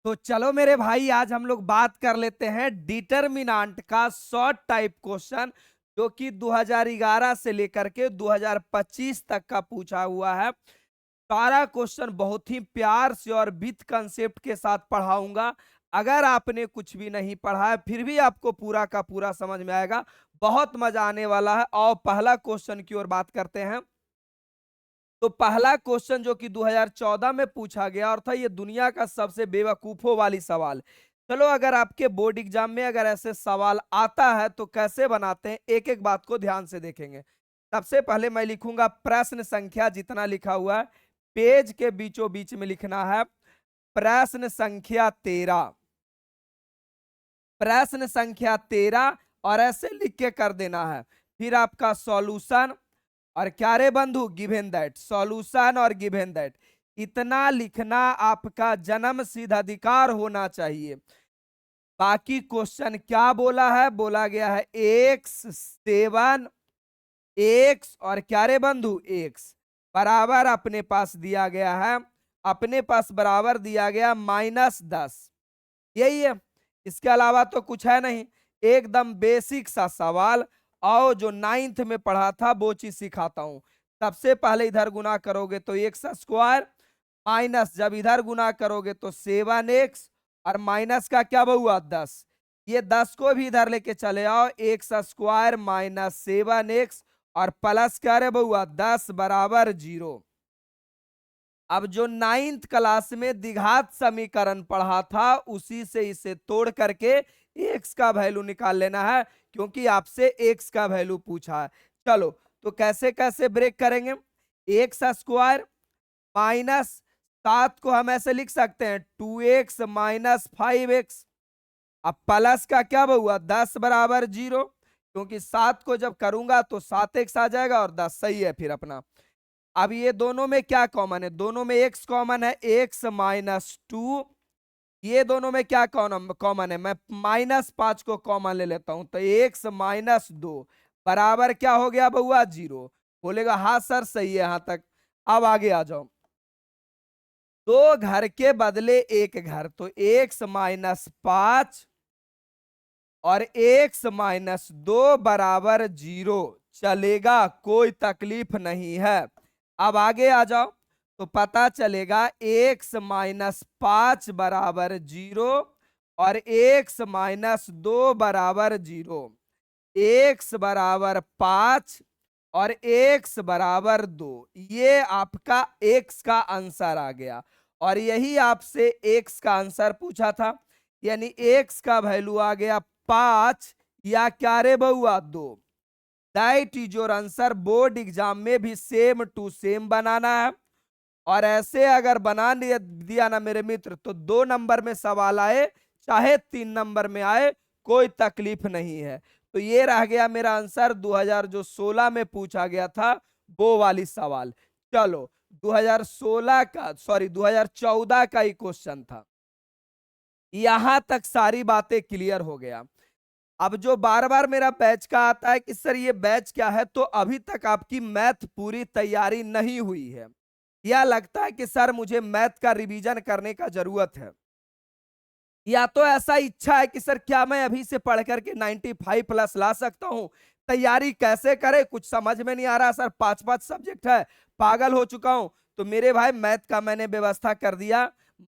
तो चलो मेरे भाई, आज हम लोग बात कर लेते हैं डिटर्मिनांट का शॉर्ट टाइप क्वेश्चन, जो कि 2011 से लेकर के 2025 तक का पूछा हुआ है। सारा क्वेश्चन बहुत ही प्यार से और विथ कंसेप्ट के साथ पढ़ाऊंगा। अगर आपने कुछ भी नहीं पढ़ा है फिर भी आपको पूरा का पूरा समझ में आएगा, बहुत मजा आने वाला है। और पहला क्वेश्चन की ओर बात करते हैं। तो पहला क्वेश्चन जो कि 2014 में पूछा गया और था, ये दुनिया का सबसे बेवकूफों वाली सवाल। चलो, अगर आपके बोर्ड एग्जाम में अगर ऐसे सवाल आता है तो कैसे बनाते हैं, एक एक बात को ध्यान से देखेंगे। सबसे पहले मैं लिखूंगा प्रश्न संख्या, जितना लिखा हुआ है पेज के बीचों बीच में लिखना है। प्रश्न संख्या 13, प्रश्न संख्या 13, और ऐसे लिख के कर देना है। फिर आपका सॉल्यूशन, और क्या रे बंधु, गिवन दैट। सॉल्यूशन और गिवन दैट, इतना लिखना आपका जन्म सिद्ध अधिकार होना चाहिए। बाकी क्वेश्चन क्या बोला है, बोला गया है x7 x और क्या रे बंधु x बराबर अपने पास दिया गया है, अपने पास बराबर दिया गया -10। यही है, इसके अलावा तो कुछ है नहीं। एकदम बेसिक सा सवाल, और जो 9th में पढ़ा था वो चीज सिखाता हूं। सबसे पहले इधर गुना करोगे तो एक्स स्क्वायर, माइनस जब इधर गुना करोगे तो 7x, और माइनस का क्या बहुआ 10। ये 10 को भी इधर लेके चले आओ, एक्स स्क्वायर -7x, और प्लस क्या रे बहुआ 10 बराबर 0। अब जो 9th क्लास में द्विघात समीकरण पढ़ा था उसी से इसे तोड़ करके x का वैल्यू निकाल लेना है, क्योंकि आपसे x का वैल्यू पूछा है। चलो, तो कैसे कैसे ब्रेक करेंगे। एक्स स्क्वायर -7 को हम ऐसे लिख सकते हैं 2x - 5x। अब प्लस का क्या हुआ 10 बराबर 0, क्योंकि 7 को जब करूंगा तो 7x आ जाएगा और 10 सही है फिर अपना। अब ये दोनों में क्या कॉमन है, दोनों में x कॉमन है, x -2। ये दोनों में क्या कॉमन है, मैं -5 को कॉमन ले लेता हूं, तो x -2 बराबर क्या हो गया बउआ 0। बोलेगा हाँ सर सही है यहां तक। अब आगे आ जाओ। दो घर के बदले एक घर, तो x -5 और x -2 बराबर 0 चलेगा, कोई तकलीफ नहीं है। अब आगे आ जाओ, तो पता चलेगा x -5 बराबर 0 और x -2 बराबर 0। x बराबर 5 और x बराबर 2, ये आपका x का आंसर आ गया। और यही आपसे x का आंसर पूछा था, यानी x का वैल्यू आ गया 5 या क्या रे बउआ 2। That is your answer. Board exam में भी सेम टू सेम बनाना है, और ऐसे अगर बना दिया ना मेरे मित्र, तो 2 नंबर में सवाल आए चाहे 3 नंबर में आए, कोई तकलीफ नहीं है। तो ये रह गया मेरा आंसर 2016 में पूछा गया था वो वाली सवाल। चलो, 2016 का, सॉरी 2014 का ही क्वेश्चन था। यहां तक सारी बातें क्लियर हो गया। अब जो बार बार मेरा बैच का आता है कि सर ये बैच क्या है, तो अभी तक आपकी मैथ पूरी तैयारी नहीं हुई है, या लगता है कि सर मुझे मैथ का रिवीजन करने का जरूरत है, या तो ऐसा इच्छा है कि सर क्या मैं अभी से पढ़ करके 95+ ला सकता हूं, तैयारी कैसे करें कुछ समझ में नहीं आ रहा सर, 5 सब्जेक्ट है, पागल हो चुका हूं। तो मेरे भाई मैथ का मैंने व्यवस्था कर दिया,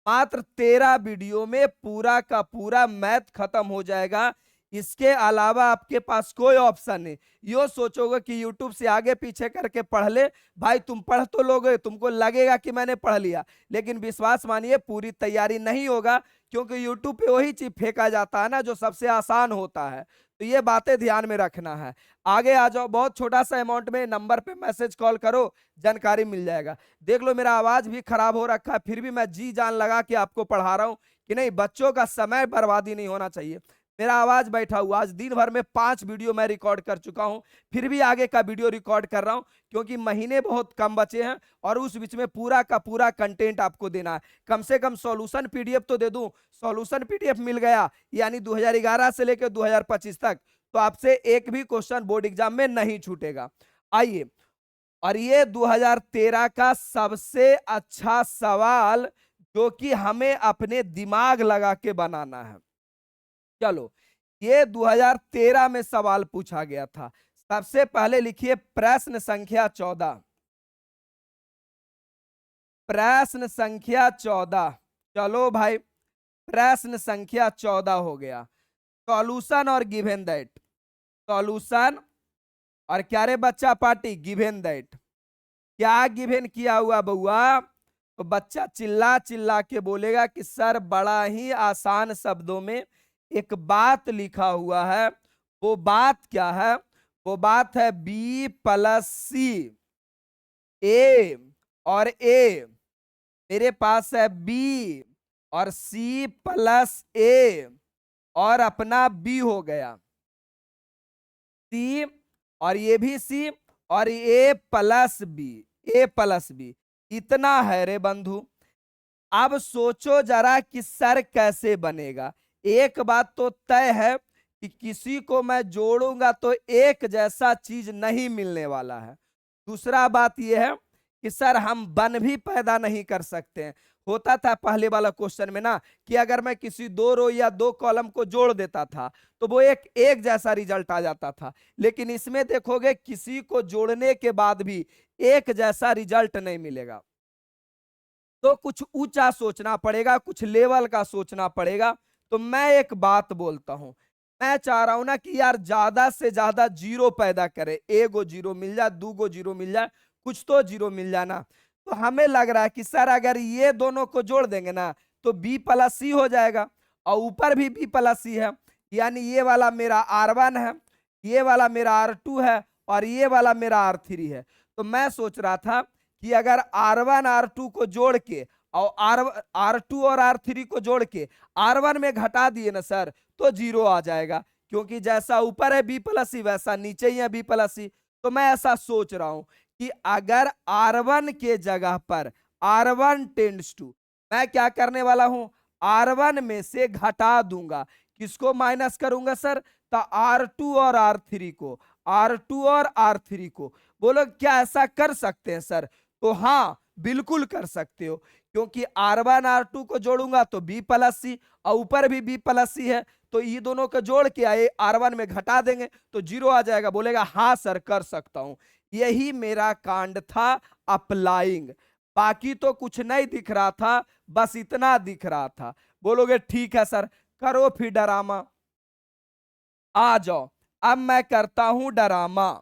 मात्र 13 वीडियो में पूरा का पूरा मैथ खत्म हो जाएगा। इसके अलावा आपके पास कोई ऑप्शन नहीं। यो सोचोगे कि यूट्यूब से आगे पीछे करके पढ़ ले, भाई तुम पढ़ तो लोगे, तुमको लगेगा कि मैंने पढ़ लिया, लेकिन विश्वास मानिए पूरी तैयारी नहीं होगा, क्योंकि यूट्यूब पे वही चीज फेंका जाता है ना जो सबसे आसान होता है। तो ये बातें ध्यान में रखना है। आगे आ जाओ, बहुत छोटा सा अमाउंट में नंबर पे मैसेज कॉल करो, जानकारी मिल जाएगा। देख लो मेरा आवाज भी खराब हो रखा है, फिर भी मैं जी जान लगा के आपको पढ़ा रहा हूं कि नहीं, बच्चों का समय बर्बादी नहीं होना चाहिए। मेरा आवाज बैठा हुआ, आज दिन भर में 5 वीडियो मैं रिकॉर्ड कर चुका हूं, फिर भी आगे का वीडियो रिकॉर्ड कर रहा हूं, क्योंकि महीने बहुत कम बचे हैं और उस बीच में पूरा का पूरा कंटेंट आपको देना है। कम से कम सॉल्यूशन पीडीएफ तो दे दूं। सॉल्यूशन पीडीएफ मिल गया यानी 2011 से लेकर 2025 तक, तो आपसे एक भी क्वेश्चन बोर्ड एग्जाम में नहीं छूटेगा। आइए, और ये 2013 का सबसे अच्छा सवाल क्योंकि हमें अपने दिमाग लगा के बनाना है। चलो, ये 2013 में सवाल पूछा गया था। सबसे पहले लिखिए प्रश्न संख्या 14। प्रश्न संख्या 14। चलो भाई, प्रश्न संख्या 14 हो गया। सॉल्यूशन और गिवन दैट। सॉल्यूशन और क्या रे बच्चा पार्टी, गिवन दैट। क्या गिवन किया हुआ बउआ? तो बच्चा चिल्ला चिल्ला के बोलेगा कि सर बड़ा ही आसान शब्दों में एक बात लिखा हुआ है। वो बात क्या है? वो बात है बी प्लस सी। ए और ए, मेरे पास है बी और सी प्लस ए, और अपना बी हो गया सी, और ये भी सी, और ए प्लस बी, ए प्लस बी। इतना है रे बंधु। अब सोचो जरा कि सर कैसे बनेगा। एक बात तो तय है कि किसी को मैं जोड़ूंगा तो एक जैसा चीज नहीं मिलने वाला है। दूसरा बात यह है कि सर हम बन भी पैदा नहीं कर सकते हैं। होता था पहले वाला क्वेश्चन में ना कि अगर मैं किसी दो रो या दो कॉलम को जोड़ देता था तो वो एक जैसा रिजल्ट आ जाता था। लेकिन इसमें देखोगे किसी को जोड़ने के बाद भी एक जैसा रिजल्ट नहीं मिलेगा। तो कुछ ऊंचा सोचना पड़ेगा, कुछ लेवल का सोचना पड़ेगा। तो मैं एक बात बोलता हूं, मैं चाह रहा हूं ना कि यार ज्यादा से ज्यादा जीरो पैदा करे। एगो जीरो मिल जाए, दूगो जीरो मिल जाए, कुछ तो जीरो मिल जाए ना। तो हमें लग रहा है कि सर अगर ये दोनों को जोड़ देंगे ना तो बी प्लस सी हो जाएगा, और ऊपर भी बी प्लस सी है। यानी ये वाला मेरा R1 है, ये वाला मेरा R2 है, और ये वाला मेरा R3 है। तो मैं सोच रहा था कि अगर R1 R2 को जोड़ के और R2 और R3 को जोड़ के R1 में घटा दिए ना सर तो जीरो आ जाएगा, क्योंकि जैसा ऊपर है बी प्लस सी वैसा नीचे ही है बी प्लस सी। तो मैं ऐसा सोच रहा हूं कि अगर R1 के जगह पर R1 टेंड्स टू, मैं क्या करने वाला हूं, R1 में से घटा दूंगा। किसको माइनस करूंगा सर? तो R2 और R3 को, R2 और R3 को। बोलो क्या ऐसा कर सकते हैं सर? तो हाँ बिल्कुल कर सकते हो, क्योंकि R1 R2 को जोड़ूंगा तो बी प्लस सी, और ऊपर भी बी प्लस सी है, तो ये दोनों को जोड़ के आए R1 में घटा देंगे तो जीरो आ जाएगा। बोलेगा हाँ सर कर सकता हूं। यही मेरा कांड था अप्लाइंग। बाकी तो कुछ नहीं दिख रहा था, बस इतना दिख रहा था। बोलोगे ठीक है सर, करो फिर ड्रामा। आ जाओ, अब मैं करता हूं ड्रामा।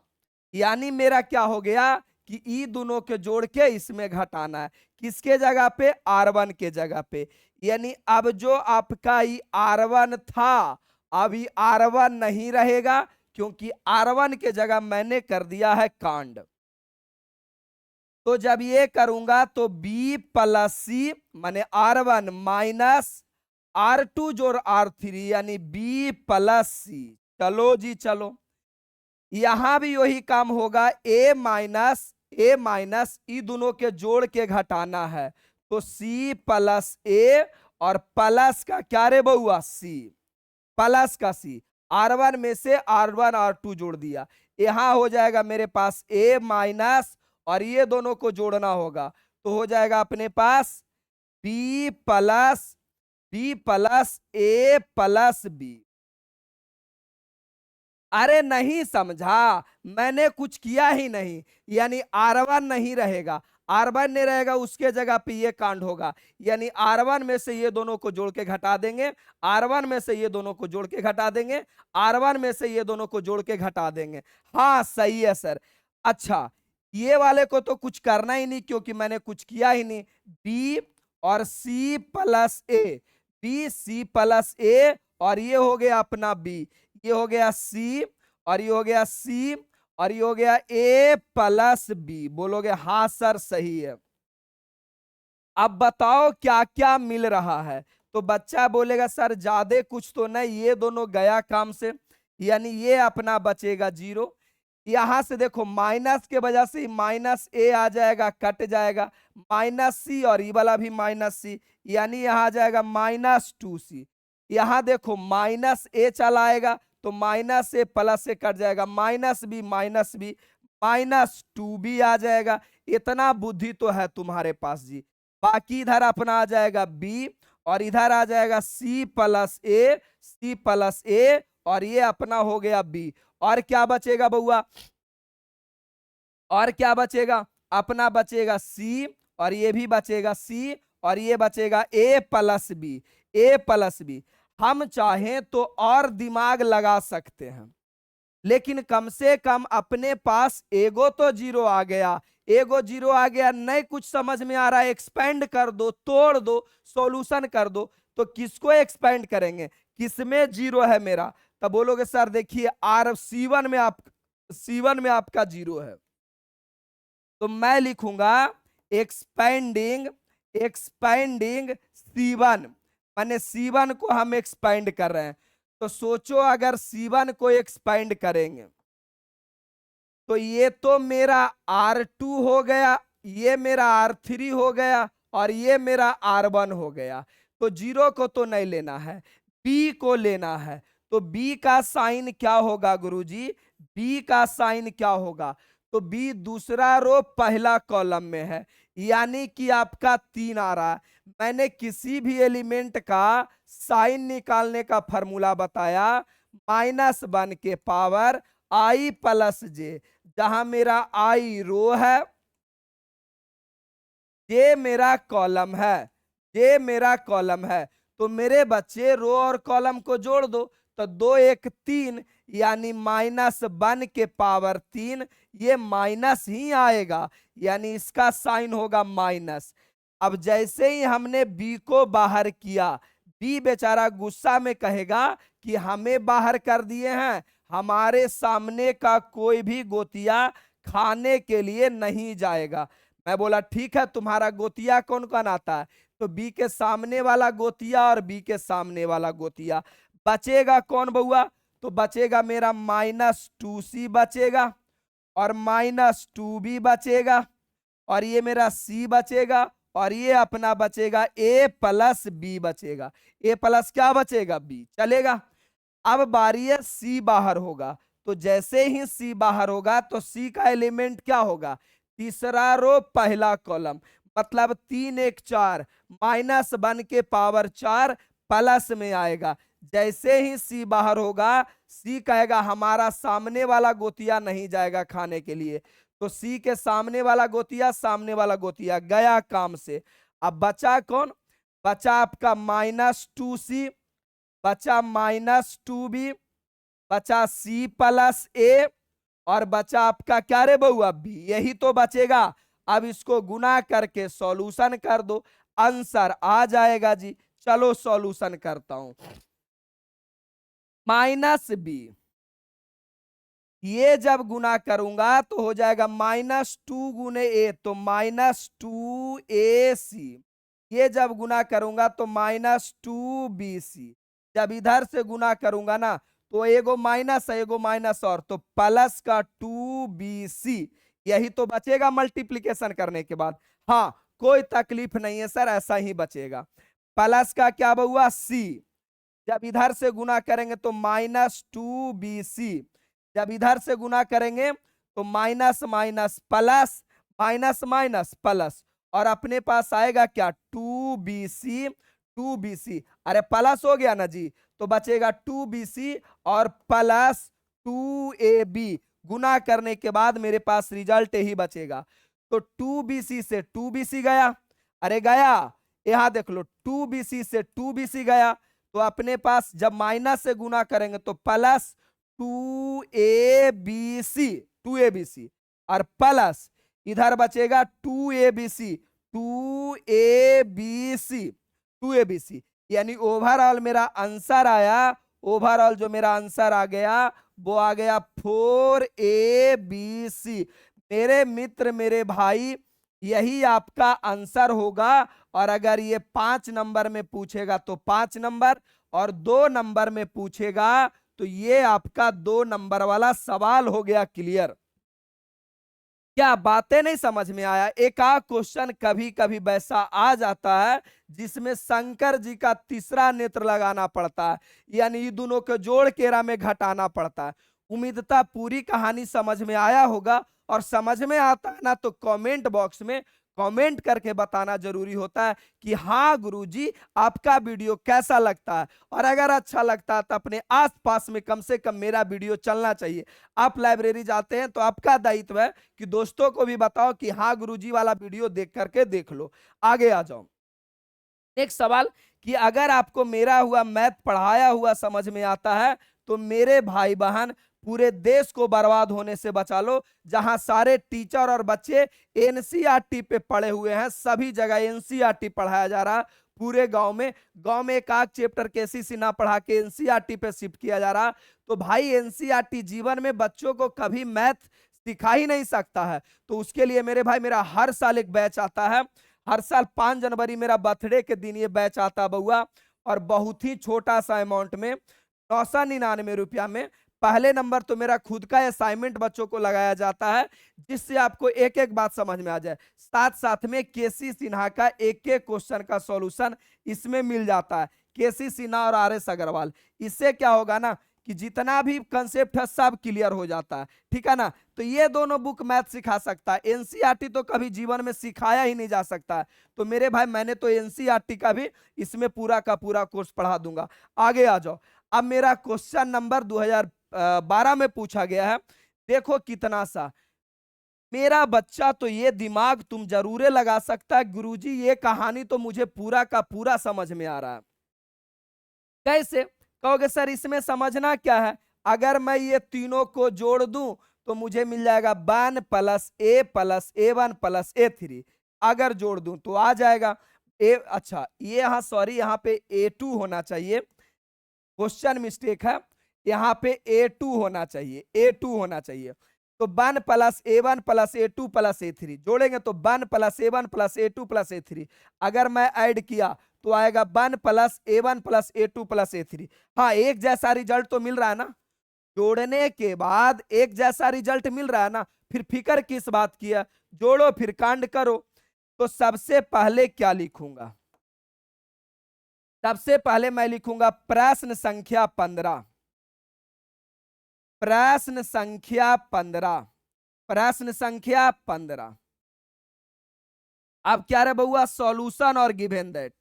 यानी मेरा क्या हो गया कि ई दोनों के जोड़ के इसमें घटाना है। किसके जगह पे? R1 के जगह पे। यानी अब जो आपका ई R1 था अब ई R1 नहीं रहेगा, क्योंकि R1 के जगह मैंने कर दिया है कांड। तो जब ये करूंगा तो B प्लस सी माने R1 माइनस R2 जोड़ R3 यानी B प्लस सी। चलो जी चलो, यहां भी वही काम होगा। ए माइनस ई दोनों के जोड़ के घटाना है, तो C प्लस ए, और प्लस का क्या रे बउआ? C प्लस का C। R1 में से R1 R2 जोड़ दिया, यहां हो जाएगा मेरे पास A माइनस, और ये दोनों को जोड़ना होगा तो हो जाएगा अपने पास B plus A plus B। अरे नहीं समझा, मैंने कुछ किया ही नहीं। यानी R1 नहीं रहेगा, R1 नहीं रहेगा, उसके जगह पे ये कांड होगा। यानी R1 में से ये दोनों को जोड़ के घटा देंगे, R1 में से ये दोनों को जोड़ के घटा देंगे, R1 में से ये दोनों को जोड़ के घटा देंगे। हाँ सही है सर। अच्छा, ये वाले को तो कुछ करना ही नहीं क्योंकि मैंने कुछ किया ही नहीं। B और C प्लस ए, B C प्लस ए, और ये हो गया अपना B, ये हो गया C, और ये हो गया C, और ये हो गया A प्लस B। बोलोगे हाँ सर सही है। अब बताओ क्या क्या मिल रहा है? तो बच्चा बोलेगा सर ज्यादा कुछ तो नहीं, ये दोनों गया काम से, यानी ये अपना बचेगा जीरो। यहां से देखो माइनस के वजह से माइनस ए आ जाएगा, कट जाएगा, माइनस सी, और ये वाला भी माइनस सी, यानी यहां आ जाएगा -2C। यहां देखो माइनस ए चला आएगा तो माइनस ए प्लस से कट जाएगा, -B -2B आ जाएगा। इतना बुद्धि तो है तुम्हारे पास जी। बाकी इधर अपना आ जाएगा बी, और इधर आ जाएगा सी प्लस ए, सी प्लस ए, और ये अपना हो गया बी। और क्या बचेगा बउआ, और क्या बचेगा, अपना बचेगा सी, और ये भी बचेगा सी, और ये बचेगा ए प्लस बी, ए प्लस बी। हम चाहें तो और दिमाग लगा सकते हैं, लेकिन कम से कम अपने पास एगो तो जीरो आ गया, एगो जीरो आ गया, नहीं कुछ समझ में आ रहा है, एक्सपेंड कर दो, तोड़ दो, सॉल्यूशन कर दो। तो किसको एक्सपेंड करेंगे, किसमें जीरो है मेरा, तब बोलोगे सर देखिए आर C1 में, आप C1 में आपका जीरो है, तो मैं लिखूंगा एक्सपेंडिंग, एक्सपेंडिंग C1, माने C1 को हम एक्सपेंड कर रहे हैं। तो सोचो अगर C1 को एक्सपेंड करेंगे तो ये तो मेरा R2 हो गया, ये मेरा R3 हो गया, और ये मेरा R1 हो गया। तो जीरो को तो नहीं लेना है, B को लेना है। तो B का साइन क्या होगा गुरुजी, B का साइन क्या होगा, तो B दूसरा रो पहला कॉलम में है, यानी कि आपका 3 आ रहा है। मैंने किसी भी एलिमेंट का साइन निकालने का फॉर्मूला बताया, -1 के पावर I प्लस जे, जहां मेरा आई रो है, जे मेरा कॉलम है, जे मेरा कॉलम है। तो मेरे बच्चे रो और कॉलम को जोड़ दो, तो 2 1 3, यानी -1 के पावर 3, ये माइनस ही आएगा, यानी इसका साइन होगा माइनस। अब जैसे ही हमने बी को बाहर किया, बी बेचारा गुस्सा में कहेगा कि हमें बाहर कर दिए हैं, हमारे सामने का कोई भी गोतिया खाने के लिए नहीं जाएगा। मैं बोला ठीक है, तुम्हारा गोतिया कौन कौन आता है, तो बी के सामने वाला गोतिया और बी के सामने वाला गोतिया। बचेगा कौन बउआ, तो बचेगा मेरा -2c बचेगा, और -2b बचेगा, और ये मेरा c बचेगा, और ये अपना बचेगा a प्लस बी बचेगा। a प्लस क्या बचेगा, b चलेगा। अब बारी है सी बाहर होगा, तो जैसे ही सी बाहर होगा तो सी का एलिमेंट क्या होगा, तीसरा रो पहला कॉलम, मतलब 3 1 4, -1 के पावर 4 प्लस में आएगा। जैसे ही सी बाहर होगा, सी कहेगा हमारा सामने वाला गोतिया नहीं जाएगा खाने के लिए, तो सी के सामने वाला गोतिया, सामने वाला गोतिया गया काम से। अब बचा कौन, बचा आपका -2c, बचा -2b, बचा c प्लस ए, और बचा आपका क्या रे बउआ, बी, यही तो बचेगा। अब इसको गुना करके सॉल्यूशन कर दो, आंसर आ जाएगा जी। चलो सॉल्यूशन करता हूं, -b, ये जब गुना करूंगा तो हो जाएगा -2 गुने ए, तो -2ac, ये जब गुना करूंगा तो -2bc, जब इधर से गुना करूंगा ना तो एगो माइनस है, एगो माइनस, और तो प्लस का 2bc, यही तो बचेगा मल्टीप्लीकेशन करने के बाद। हाँ कोई तकलीफ नहीं है सर, ऐसा ही बचेगा। प्लस का क्या हुआ c, जब इधर से गुना करेंगे तो -2bc, जब इधर से गुना करेंगे तो minus minus plus, minus minus plus, और अपने पास आएगा क्या 2bc, 2bc, अरे प्लस हो गया ना जी, तो बचेगा 2bc और प्लस 2ab, गुना करने के बाद मेरे पास रिजल्ट ही बचेगा। तो 2bc से 2bc गया, अरे गया, यहां देख लो 2bc से 2bc गया, तो अपने पास जब माइनस से गुना करेंगे तो प्लस 2abc, 2abc, और प्लस इधर बचेगा 2abc, 2abc, 2abc, यानी ओवरऑल मेरा आंसर आया, ओवरऑल जो मेरा आंसर आ गया वो आ गया 4abc। मेरे मित्र, मेरे भाई, यही आपका आंसर होगा। और अगर ये 5 नंबर में पूछेगा तो 5 नंबर, और 2 नंबर में पूछेगा तो ये आपका 2 नंबर वाला सवाल हो गया क्लियर। क्या बातें नहीं समझ में आया? एक आध क्वेश्चन कभी कभी वैसा आ जाता है जिसमें शंकर जी का तीसरा नेत्र लगाना पड़ता है, यानी ये दोनों को जोड़ केरा में घटाना पड़ता है। उम्मीदता पूरी कहानी समझ में आया होगा, और समझ में आता है ना तो कमेंट बॉक्स में कमेंट करके बताना जरूरी होता है कि हाँ गुरुजी आपका वीडियो कैसा लगता है, और अगर अच्छा लगता है तो अपने आसपास में कम से कम मेरा वीडियो चलना चाहिए। आप लाइब्रेरी जाते हैं तो आपका दायित्व है कि दोस्तों को भी बताओ कि हाँ गुरुजी वाला वीडियो देख करके देख लो। आगे आ जाओ। नेक्स्ट सवाल कि अगर आपको मेरा हुआ मैथ पढ़ाया हुआ समझ में आता है तो मेरे भाई बहन पूरे देश को बर्बाद होने से बचा लो। जहां सारे टीचर और बच्चे एनसीईआरटी पे पढ़े हुए हैं, सभी जगह एनसीईआरटी पढ़ाया जा रहा है पूरे गांव में एक आध चैप्टर केसी ना पढ़ा के एनसीईआरटी पे शिफ्ट किया जा रहा। तो भाई एनसीईआरटी जीवन में बच्चों को कभी मैथ सिखा ही नहीं सकता है। तो उसके लिए मेरे भाई मेरा हर साल एक बैच आता है, हर साल 5 जनवरी मेरा बर्थडे के दिन ये बैच आता बउआ, और बहुत ही छोटा सा अमाउंट में 999 रुपया में पहले नंबर तो मेरा खुद का असाइनमेंट बच्चों को लगाया जाता है, जिससे आपको एक एक बात समझ में आ जाए। साथ साथ में केसी सिन्हा का एक एक क्वेश्चन का सॉल्यूशन इसमें मिल जाता है, केसी सिन्हा और आर एस अग्रवाल। इससे क्या होगा ना कि जितना भी कंसेप्ट है सब क्लियर हो जाता है, ठीक है ना। तो ये दोनों बुक मैथ सिखा सकता है, एनसीईआरटी तो कभी जीवन में सिखाया ही नहीं जा सकता है। तो मेरे भाई मैंने तो एनसीईआरटी का भी इसमें पूरा का पूरा कोर्स पढ़ा दूंगा। आगे आ जाओ। अब मेरा क्वेश्चन नंबर 2012 में पूछा गया है, देखो कितना सा। मेरा बच्चा तो ये दिमाग तुम जरूर लगा सकता है गुरुजी ये कहानी तो मुझे पूरा का पूरा समझ में आ रहा है। कैसे कहोगे सर, इसमें समझना क्या है? अगर मैं ये तीनों को जोड़ दूं तो मुझे मिल जाएगा 1 प्लस A+A1 प्लस A3। अगर जोड़ दूं तो आ जाएगा अच्छा ये यहाँ सॉरी यहाँ पे A2 होना चाहिए, क्वेश्चन मिस्टेक है, यहाँ पे A2 होना चाहिए, A2 होना चाहिए। तो 1 plus A1 plus A2 plus A3 जोड़ेंगे तो 1 plus A1 plus A2 plus A3। अगर मैं ऐड किया तो आएगा 1 plus A1 plus A2 plus A3। हाँ एक जैसा रिजल्ट तो मिल रहा है ना, जोड़ने के बाद एक जैसा रिजल्ट मिल रहा है ना, फिर फिक्र किस बात की है, जोड़ो फिर कांड करो। तो सबसे पहले क्या लिखूंगा? सबसे पहले मैं लिखूंगा प्रश्न संख्या 15, प्रश्न संख्या 15, प्रश्न संख्या 15। अब क्या रे बउआ, सॉल्यूशन और गिवन दैट,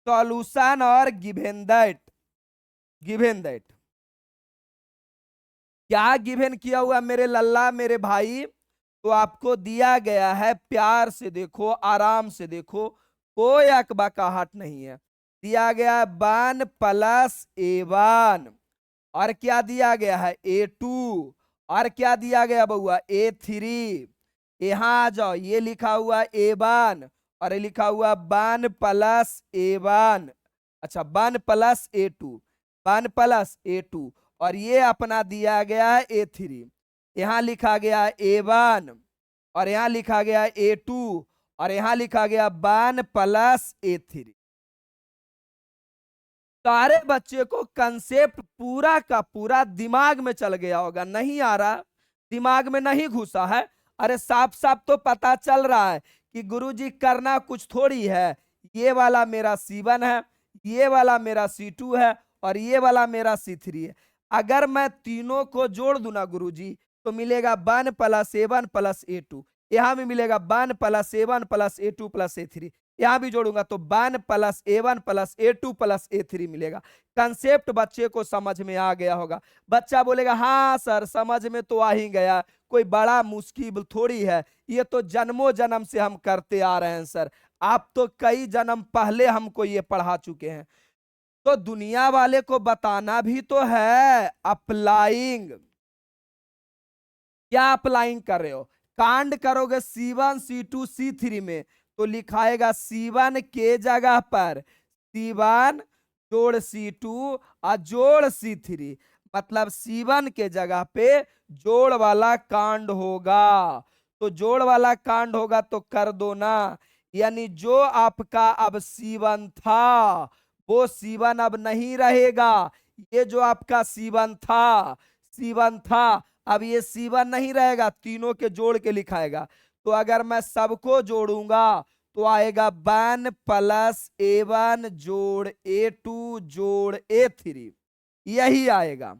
सॉल्यूशन और गिवन दैट, गिवन दैट क्या गिवन किया हुआ मेरे लल्ला मेरे भाई? तो आपको दिया गया है, प्यार से देखो आराम से देखो, कोई अकबकाहट नहीं है। दिया गया है 1 प्लस A1, और क्या दिया गया है A2, और क्या दिया गया बउआ A3। यहां आ जाओ, ये लिखा हुआ A1 और ये लिखा हुआ 1 प्लस A1, अच्छा 1 प्लस A2, 1 प्लस A2, और ये अपना दिया गया है A3। यहां लिखा गया है A1 और यहां लिखा गया है A2 और यहां लिखा गया 1 प्लस A3। सारे बच्चे को कंसेप्ट पूरा का पूरा दिमाग में चल गया होगा, नहीं आ रहा दिमाग में, नहीं घुसा है? अरे साफ साफ तो पता चल रहा है कि गुरुजी करना कुछ थोड़ी है, ये वाला मेरा C1 है, ये वाला मेरा C2 है और ये वाला मेरा C3 है। अगर मैं तीनों को जोड़ दूं ना गुरुजी तो मिलेगा 1 प्लस A1 प्लस A2, यहां भी मिलेगा 1 plus A1 plus A2 plus A3, यहां भी जोड़ूंगा तो 1 plus A1 plus A2 plus A3 मिलेगा। कंसेप्ट बच्चे को समझ में आ गया होगा। बच्चा बोलेगा हाँ सर समझ में तो आ ही गया, कोई बड़ा मुश्किल थोड़ी है, ये तो जन्मों जन्म से हम करते आ रहे हैं सर, आप तो कई जन्म पहले हमको ये पढ़ा चुके हैं। तो दुनिया वाले को बताना भी तो है, अप्लाइंग। क्या अप्लाइंग कर रहे हो? कांड करोगे C1 C2 C3 में तो लिखाएगा C1 के जगह पर C1 जोड़ C2 और जोड़ C3, मतलब C1 के जगह पे जोड़ वाला कांड होगा। तो जोड़ वाला कांड होगा तो कर दो ना, यानी जो आपका अब C1 था वो C1 अब नहीं रहेगा। ये जो आपका C1 था, C1 था, अब ये C1 नहीं रहेगा, तीनों के जोड़ के लिखाएगा। तो अगर मैं सबको जोड़ूंगा तो आएगा 1 प्लस A1 जोड़ A2 जोड़ A3, यही आएगा।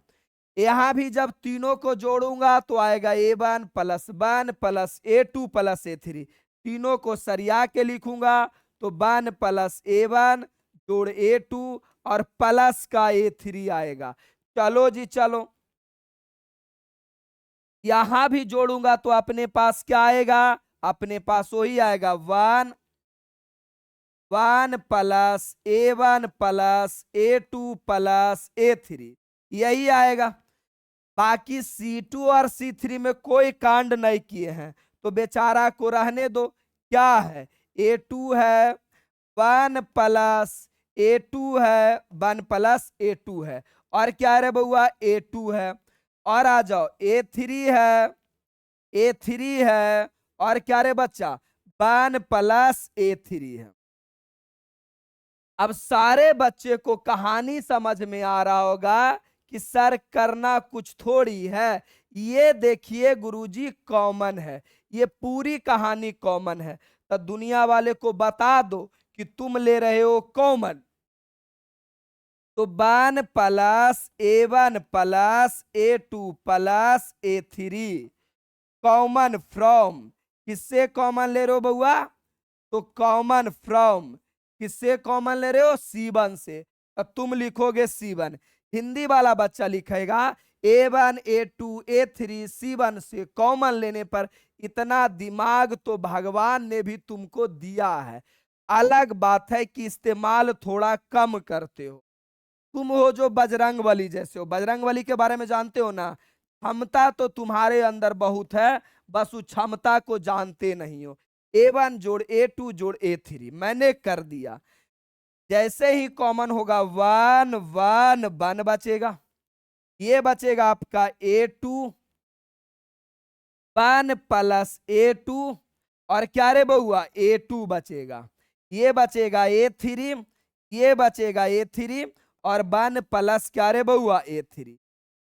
यहां भी जब तीनों को जोड़ूंगा तो आएगा A1 plus 1 plus A2 plus A3। तीनों को सरिया के लिखूंगा तो 1 प्लस A1 जोड़ A2 और प्लस का A3 आएगा। चलो जी चलो, यहां भी जोड़ूंगा तो अपने पास क्या आएगा, अपने पास वही आएगा 1 1 plus A1 plus A2 plus A3, यही आएगा। बाकी C2 और C3 में कोई कांड नहीं किए हैं तो बेचारा को रहने दो। क्या है, A2 है 1 प्लस A2 है 1 प्लस A2 है, और क्या रे बउआ A2 है, और आ जाओ A3 है A3 है, और क्या रे बच्चा 1 प्लस A3 है। अब सारे बच्चे को कहानी समझ में आ रहा होगा कि सर करना कुछ थोड़ी है, ये देखिए गुरुजी कॉमन है, ये पूरी कहानी कॉमन है। तो दुनिया वाले को बता दो कि तुम ले रहे हो कॉमन। तो 1 plus A1 plus A2 plus A3 common from, किससे कॉमन ले रहे हो बउआ, तो कॉमन फ्रॉम किससे कॉमन ले रहे हो, C1 से। अब तुम लिखोगे C1, हिंदी वाला बच्चा लिखेगा A1 A2 A3 C1 से कॉमन लेने पर। इतना दिमाग तो भगवान ने भी तुमको दिया है, अलग बात है कि इस्तेमाल थोड़ा कम करते हो। तुम हो जो बजरंगबली जैसे हो, बजरंगबली के बारे में जानते हो ना, क्षमता तो तुम्हारे अंदर बहुत है, बस उस क्षमता को जानते नहीं हो। A1 जोड़ A2 जोड़ A3 मैंने कर दिया। जैसे ही कॉमन होगा 1 1 1 बचेगा, ये बचेगा आपका A2 1 प्लस A2, और क्या रे बउआ A2 बचेगा, ये बचेगा A3, ये बचेगा A3, और 1 प्लस क्या रे बउआ A3।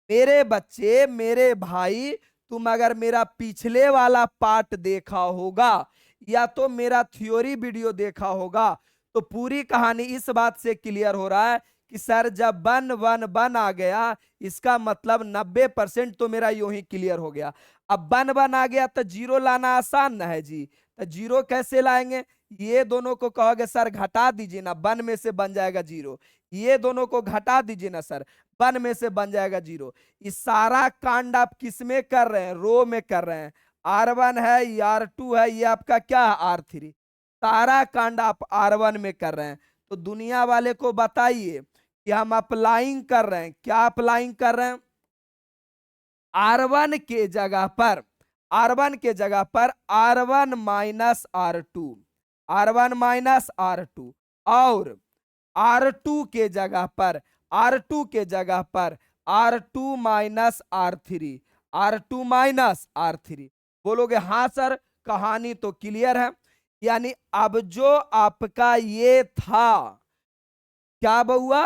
मेरे बच्चे मेरे भाई, तुम अगर मेरा पिछले वाला पार्ट देखा होगा या तो मेरा थ्योरी वीडियो देखा होगा तो पूरी कहानी इस बात से क्लियर हो रहा है कि सर जब 1 1 1 आ गया इसका मतलब 90% तो मेरा यूं ही क्लियर हो गया। अब 1 1 आ गया तो जीरो लाना आसान ना है जी, तो जीरो कैसे लाएंगे, ये दोनों को कहोगे सर घटा दीजिए ना, 1 में से बन जाएगा जीरो, ये दोनों को घटा दीजिए ना सर, 1 में से बन जाएगा जीरो। इस सारा कांड आप किस में कर रहे हैं, रो में कर रहे हैं। R1 है, ये R2 है, ये आपका क्या है R3, सारा कांड आप R1 में कर रहे हैं। तो दुनिया वाले को बताइए कि हम अप्लाइंग कर रहे हैं, क्या अप्लाइंग कर रहे हैं, R1 के जगह पर, R1 के जगह पर R1 minus R2, R1 minus R2, और R2 के जगह पर, R2 के जगह पर R2 minus R3, R2 minus R3। बोलोगे हाँ सर कहानी तो क्लियर है। यानी अब जो आपका ये था क्या बउआ,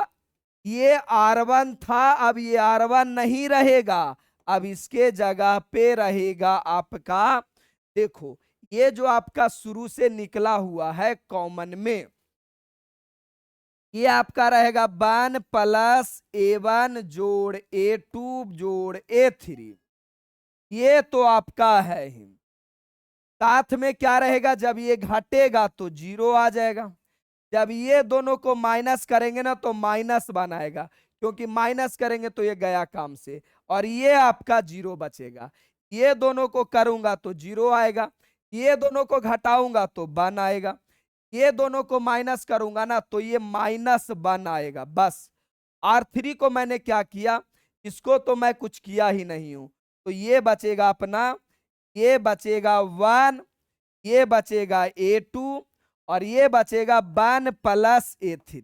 ये R1 था, अब ये R1 नहीं रहेगा, अब इसके जगह पे रहेगा आपका, देखो ये जो आपका शुरू से निकला हुआ है कॉमन में, ये आपका रहेगा 1 प्लस A1 जोड़ A2 जोड़ A3, ये तो आपका है ही। साथ में क्या रहेगा, जब ये घटेगा तो जीरो आ जाएगा, जब ये दोनों को माइनस करेंगे ना तो -1 आएगा, क्योंकि माइनस करेंगे तो ये गया काम से, और ये आपका जीरो बचेगा। ये दोनों को करूंगा तो जीरो आएगा, ये दोनों को घटाऊंगा तो 1 आएगा, ये दोनों को माइनस करूंगा ना तो ये -1 आएगा। बस R3 को मैंने क्या किया, इसको तो मैं कुछ किया ही नहीं हूं, तो ये बचेगा अपना, ये बचेगा 1, ये बचेगा A2, और ये बचेगा 1 प्लस A3।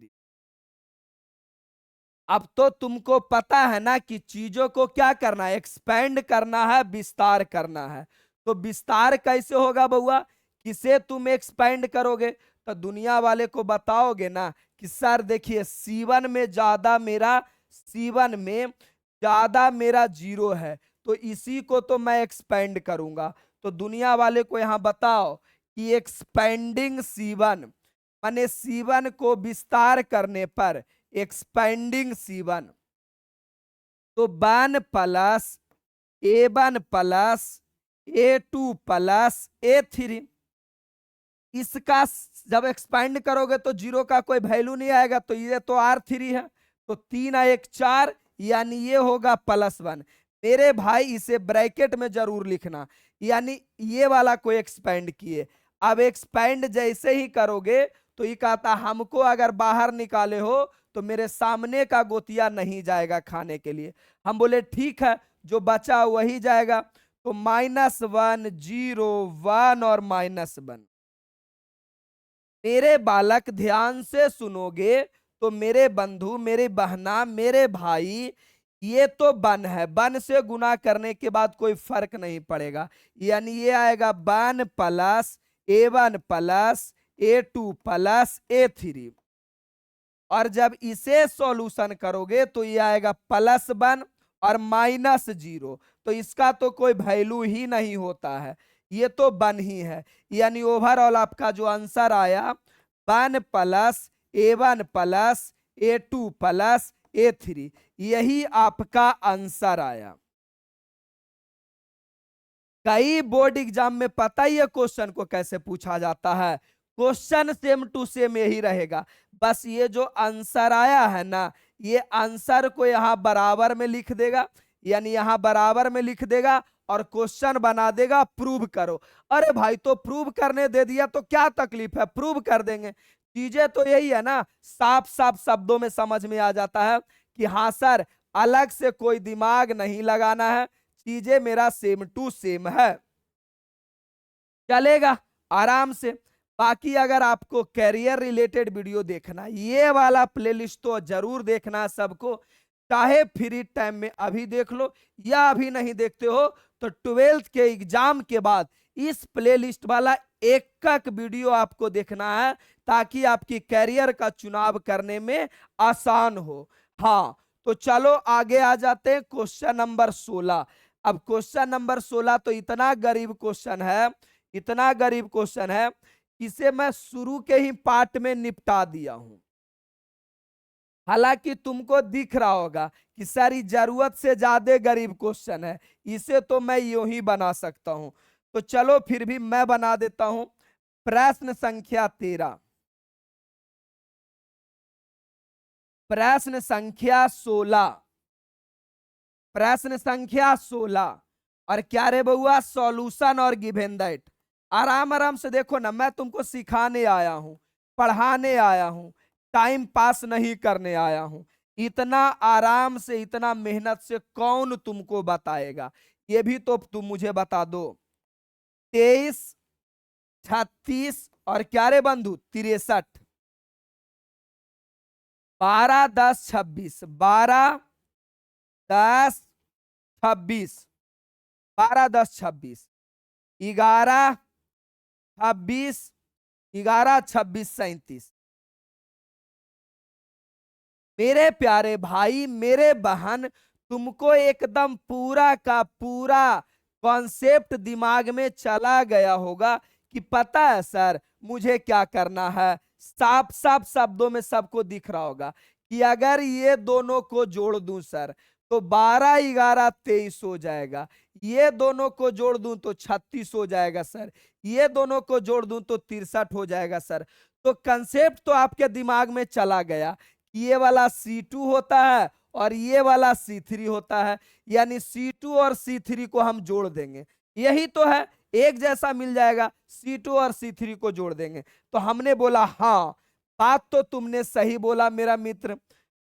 अब तो तुमको पता है ना कि चीजों को क्या करना है, एक्सपेंड करना है, विस्तार करना है। तो विस्तार कैसे होगा बउआ, किसे तुम एक्सपेंड करोगे, तो दुनिया वाले को बताओगे ना कि सर देखिए C1 में ज्यादा मेरा, C1 में ज्यादा मेरा जीरो है, तो इसी को तो मैं एक्सपेंड करूंगा। तो दुनिया वाले को यहां बताओ कि एक्सपेंडिंग C1 माने C1 को विस्तार करने पर, एक्सपेंडिंग C1, तो 1 plus A1 plus A2 plus A3, इसका जब एक्सपेंड करोगे तो 0 का कोई वैल्यू नहीं आएगा, तो ये तो R3 है, तो 3 और 1 4, यानी ये होगा +1। मेरे भाई इसे ब्रैकेट में जरूर लिखना, यानी ये वाला को एक्सपेंड किए। अब एक्सपेंड जैसे ही करोगे तो ये कहता हमको अगर बाहर निकाले हो तो मेरे सामने का गोतिया नहीं जाएगा खाने के लिए। हम बोले ठीक है, जो बचा वही जाएगा, तो -1 0 1 और -1। मेरे बालक ध्यान से सुनोगे तो मेरे बंधु, मेरे बहना, मेरे भाई, ये तो 1 है, 1 से गुना करने के बाद कोई फर्क नहीं पड़ेगा, यानी ये आएगा 1 plus A1 plus A2 plus A3। और जब इसे सॉल्यूशन करोगे तो ये आएगा +1 और -0, तो इसका तो कोई वैल्यू ही नहीं होता है, ये तो 1 ही है, यानी ओवरऑल आपका जो आंसर आया 1 plus A1 plus A2 plus A3, यही आपका आंसर आया। कई बोर्ड एग्जाम में पता ही है क्वेश्चन को कैसे पूछा जाता है, क्वेश्चन सेम टू सेम यही रहेगा, बस ये जो आंसर आया है ना, ये आंसर को यहां बराबर में लिख देगा, यानी यहां बराबर में लिख देगा और क्वेश्चन बना देगा प्रूव करो। अरे भाई तो प्रूव करने दे दिया तो क्या तकलीफ है, प्रूव कर देंगे। चीजें तो यही है ना, साफ साफ शब्दों में समझ में आ जाता है कि हाँ सर, अलग से कोई दिमाग नहीं लगाना है, चीजें मेरा सेम टू सेम है, चलेगा आराम से। बाकी अगर आपको कैरियर रिलेटेड वीडियो देखना, ये वाला प्लेलिस्ट तो जरूर देखना सबको, चाहे फ्री टाइम में अभी देख लो या अभी नहीं देखते हो तो 12th के एग्जाम के बाद इस प्लेलिस्ट वाला एक एक वीडियो आपको देखना है, ताकि आपकी कैरियर का चुनाव करने में आसान हो। हाँ तो चलो आगे आ जाते हैं क्वेश्चन नंबर 16। अब क्वेश्चन नंबर 16 तो इतना गरीब क्वेश्चन है, इतना गरीब क्वेश्चन है, इसे मैं शुरू के ही पार्ट में निपटा दिया हूं। हालांकि तुमको दिख रहा होगा कि सारी जरूरत से ज्यादा गरीब क्वेश्चन है, इसे तो मैं यूं ही बना सकता हूं, तो चलो फिर भी मैं बना देता हूं। प्रश्न संख्या 13, प्रश्न संख्या 16, प्रश्न संख्या 16, और क्या रे बउआ, सॉल्यूशन और गिवन दैट। आराम आराम से देखो ना, मैं तुमको सिखाने आया हूं, पढ़ाने आया हूं, टाइम पास नहीं करने आया हूं। इतना आराम से, इतना मेहनत से कौन तुमको बताएगा, ये भी तो तुम मुझे बता दो। 23 36 और क्या रे बंधु 63, 12 10 26, 12 10 26, 12 10 26, 11 26, 11 26 37। मेरे प्यारे भाई, मेरे बहन, तुमको एकदम पूरा का पूरा कॉन्सेप्ट दिमाग में चला गया होगा कि पता है सर मुझे क्या करना है। साफ साफ शब्दों में सबको दिख रहा होगा कि अगर ये दोनों को जोड़ दूं सर तो 12 11 23 हो जाएगा, ये दोनों को जोड़ दूं तो 36 हो जाएगा सर, ये दोनों को जोड़ दूं तो 63 हो जाएगा सर। तो कंसेप्ट तो आपके दिमाग में चला गया, ये वाला C2 होता है और ये वाला C3 होता है, यानी C2 और C3 को हम जोड़ देंगे, यही तो है, एक जैसा मिल जाएगा, C2 और C3 को जोड़ देंगे। तो हमने बोला हाँ, बात तो तुमने सही बोला मेरा मित्र।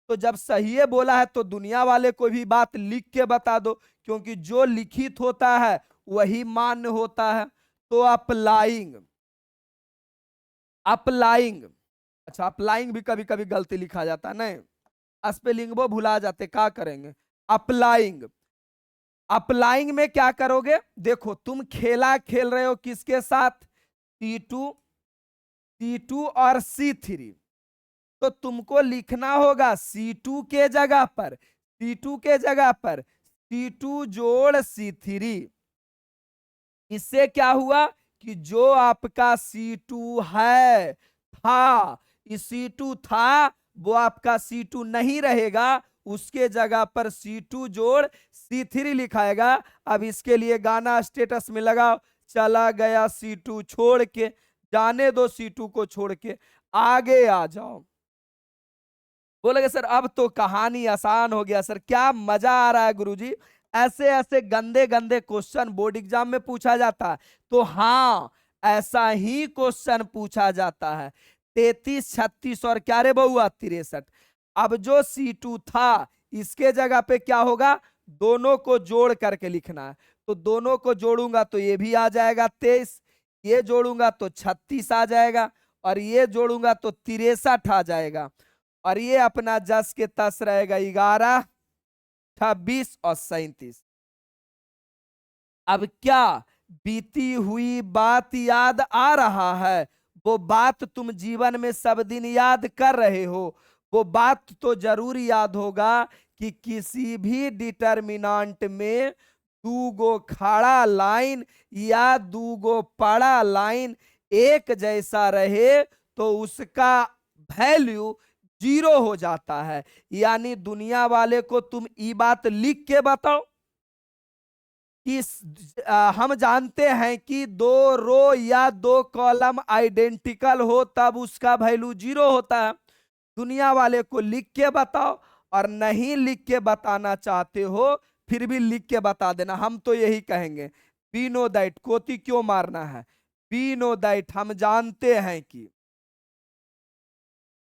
तो जब सही है बोला है तो दुनिया वाले को भी बात लिख के बता दो, क्योंकि जो लिखित होता है वही मान्य होता है। तो अप्लाइंग, अप्लाइंग, अच्छा अप्लाइंग भी कभी कभी गलती लिखा जाता है, नहीं स्पेलिंग वो भुला जाते, क्या करेंगे। अप्लाइंग, अप्लाइंग में क्या करोगे, देखो तुम खेला खेल रहे हो किसके साथ, C2, C2 और C3, तो तुमको लिखना होगा C2 के जगह पर, C2 के जगह पर C2 जोड़ C3। इससे क्या हुआ कि जो आपका C2 है था, C2 था वो आपका C2 नहीं रहेगा, उसके जगह पर C2 जोड़ C3 लिखाएगा। अब इसके लिए गाना स्टेटस में लगाओ, चला गया C2 छोड़ के, जाने दो C2 को छोड़ के, आगे आ जाओ। बोलेगे सर अब तो कहानी आसान हो गया सर, क्या मजा आ रहा है गुरुजी, ऐसे ऐसे गंदे गंदे क्वेश्चन बोर्ड एग्जाम में पूछा जाता है। तो हाँ, ऐसा ही क्वेश्चन पूछा जाता है। 33, 36 और क्या रे बहुआ 63। अब जो C2 था इसके जगह पे क्या होगा, दोनों को जोड़ करके लिखना है। तो दोनों को जोड़ूंगा तो ये भी आ जाएगा 23, ये जोड़ूंगा तो 36 आ जाएगा, और ये जोड़ूंगा तो 63 आ जाएगा, और ये अपना जस के तस रहेगा 11, 26 और 37। अब क्या बीती हुई बात याद आ रहा है, वो बात तुम जीवन में सब दिन याद कर रहे हो। वो बात तो जरूर याद होगा कि किसी भी डिटर्मिनेंट में दूगो खड़ा लाइन या दूगो पड़ा लाइन एक जैसा रहे तो उसका वैल्यू 0 हो जाता है। यानी दुनिया वाले को तुम ये बात लिख के बताओ कि हम जानते हैं कि 2 रो या 2 कॉलम आइडेंटिकल हो तब उसका वैल्यू 0 होता है। दुनिया वाले को लिख के बताओ, और नहीं लिख के बताना चाहते हो फिर भी लिख के बता देना। हम तो यही कहेंगे, वी नो दैट, कोती क्यों मारना है, वी नो दैट, हम जानते हैं कि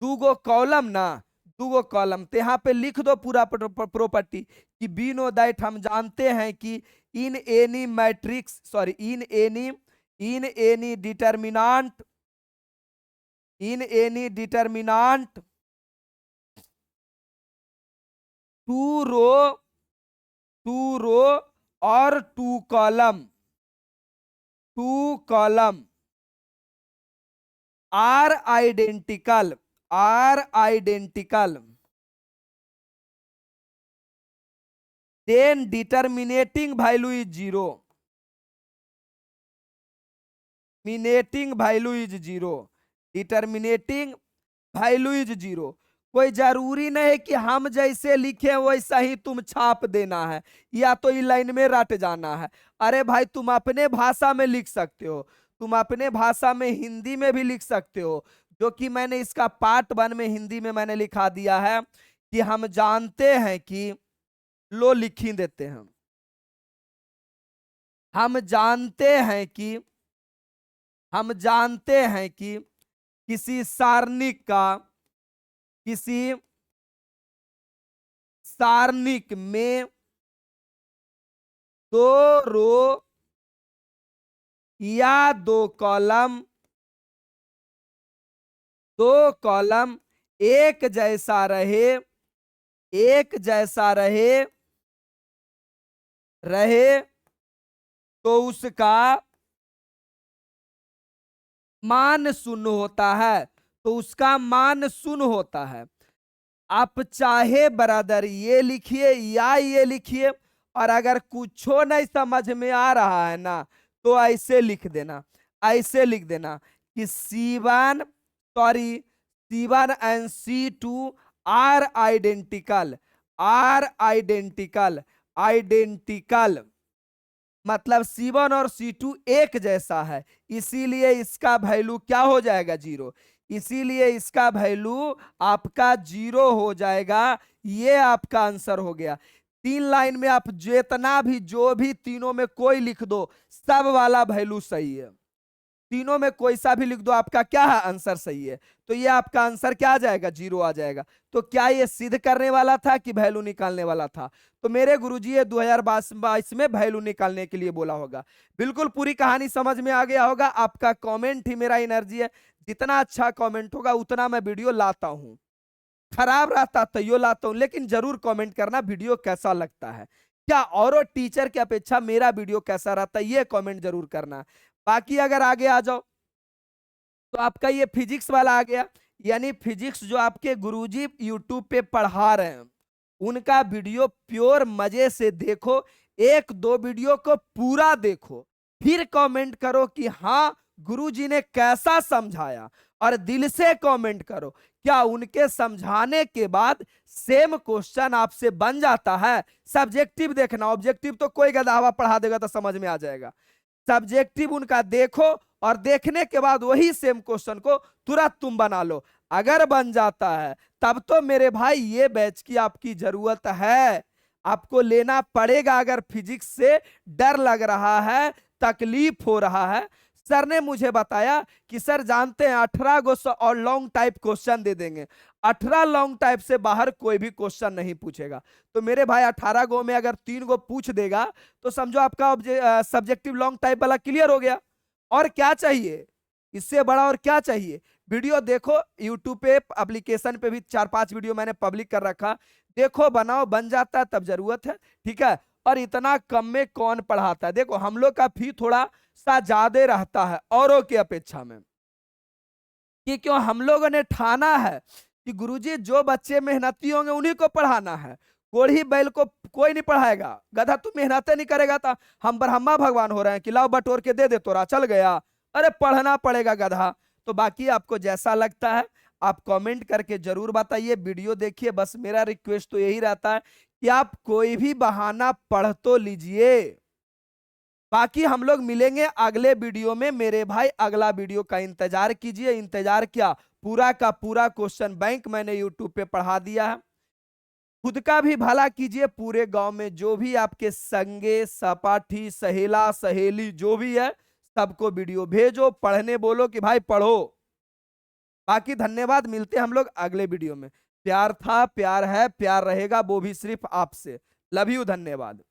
दूगो कॉलम ना, दूगो कॉलम, तो यहाँ पे लिख दो पूरा प्रॉपर्टी कि वी नो दैट, हम जानते हैं कि in any matrix, sorry in any determinant, in any determinant 2 row और 2 column are identical, then determinating value is 0, determinating value is 0। कोई जरूरी नहीं कि हम जैसे लिखे वैसा ही तुम छाप देना है या तो ये लाइन में रट जाना है। अरे भाई तुम अपने भाषा में लिख सकते हो, तुम अपने भाषा में हिंदी में भी लिख सकते हो, जो कि मैंने इसका पार्ट 1 में हिंदी में मैंने लिखा दिया है कि हम जानते हैं कि, लो लिख ही देते हैं, हम जानते हैं कि किसी सारणिक में 2 रो या 2 कॉलम एक जैसा रहे तो उसका मान 0 होता है, तो उसका मान 0 होता है। आप चाहे बरादर ये लिखिए या ये लिखिए, और अगर कुछ नहीं समझ में आ रहा है ना तो ऐसे लिख देना, कि C1 and C2 are identical, मतलब C1 और C2 एक जैसा है, इसीलिए इसका वैल्यू क्या हो जाएगा 0, इसीलिए इसका वैल्यू आपका 0 हो जाएगा। ये आपका आंसर हो गया। 3 लाइन में आप जितना भी जो भी तीनों में कोई लिख दो, सब वाला वैल्यू सही है, तीनों में कोई सा भी लिख दो आपका क्या है, आंसर सही है। तो ये आपका आंसर क्या आ जाएगा, 0 आ जाएगा। तो क्या ये सिद्ध करने वाला था कि वैल्यू निकालने वाला था? तो मेरे गुरुजी ये 2022 में वैल्यू निकालने के लिए बोला होगा। बिल्कुल पूरी कहानी समझ में आ गया होगा। आपका कमेंट ही मेरा एनर्जी है, जितना अच्छा कमेंट होगा उतना मैं वीडियो लाता हूं। खराब रहता तो यो लाता हूं, लेकिन जरूर कमेंट करना वीडियो कैसा लगता है, क्या और टीचर की अपेक्षा मेरा वीडियो कैसा रहता है, ये कमेंट जरूर करना। बाकी अगर आगे आ जाओ तो आपका ये फिजिक्स वाला आ गया, यानी फिजिक्स जो आपके गुरुजी यूट्यूब पे पढ़ा रहे हैं उनका वीडियो प्योर मजे से देखो, 1-2 वीडियो को पूरा देखो, फिर कमेंट करो कि हाँ गुरुजी ने कैसा समझाया, और दिल से कमेंट करो, क्या उनके समझाने के बाद सेम क्वेश्चन आपसे बन जाता है? सब्जेक्टिव देखना, ऑब्जेक्टिव तो कोई गधावा पढ़ा देगा तो समझ में आ जाएगा। सब्जेक्टिव उनका देखो और देखने के बाद वही सेम क्वेश्चन को तुरंत तुम बना लो। अगर बन जाता है तब तो मेरे भाई ये बैच की आपकी जरूरत है, आपको लेना पड़ेगा। अगर फिजिक्स से डर लग रहा है, तकलीफ हो रहा है, सर ने मुझे बताया कि सर जानते हैं 18 गो और लॉन्ग टाइप क्वेश्चन दे देंगे, 18 लॉन्ग टाइप से बाहर कोई भी क्वेश्चन नहीं पूछेगा। तो मेरे भाई 18 गो में अगर 3 गो पूछ देगा तो समझो आपका सब्जेक्टिव लॉन्ग टाइप वाला क्लियर हो गया। और क्या चाहिए इससे बड़ा, और क्या चाहिए? वीडियो देखो, यूट्यूब पे एप्लीकेशन पे भी 4-5 वीडियो मैंने पब्लिक कर रखा, देखो बनाओ, बन जाता है तब जरूरत है, ठीक है। और इतना कम में कौन पढ़ाता है? देखो हम लोग का फी थोड़ा सा ज्यादा रहता है औरों की अपेक्षा में, कि क्यों हम लोगों ने ठाना है कि गुरुजी जो बच्चे मेहनती होंगे उन्हीं को पढ़ाना है, कोढ़ी बैल को कोई नहीं पढ़ाएगा। गधा तू मेहनत नहीं करेगा तो हम ब्रह्मा भगवान हो रहे हैं कि लाओ बटोर के दे दे तोरा चल गया? अरे पढ़ना पड़ेगा गधा। तो बाकी आपको जैसा लगता है आप कमेंट करके जरूर बताइए, वीडियो देखिए। बस मेरा रिक्वेस्ट तो यही रहता है कि आप कोई भी बहाना पढ़ तो लीजिए। बाकी हम लोग मिलेंगे अगले वीडियो में मेरे भाई, अगला वीडियो का इंतजार कीजिए। इंतजार क्या, पूरा का पूरा क्वेश्चन बैंक मैंने यूट्यूब पे पढ़ा दिया है। खुद का भी भला कीजिए, पूरे गांव में जो भी आपके संगे सपाठी सहेला सहेली जो भी है सबको वीडियो भेजो, पढ़ने बोलो कि भाई पढ़ो। बाकी धन्यवाद, मिलते हैं हम लोग अगले वीडियो में। प्यार था, प्यार है, प्यार रहेगा, वो भी सिर्फ आपसे। लव यू, धन्यवाद।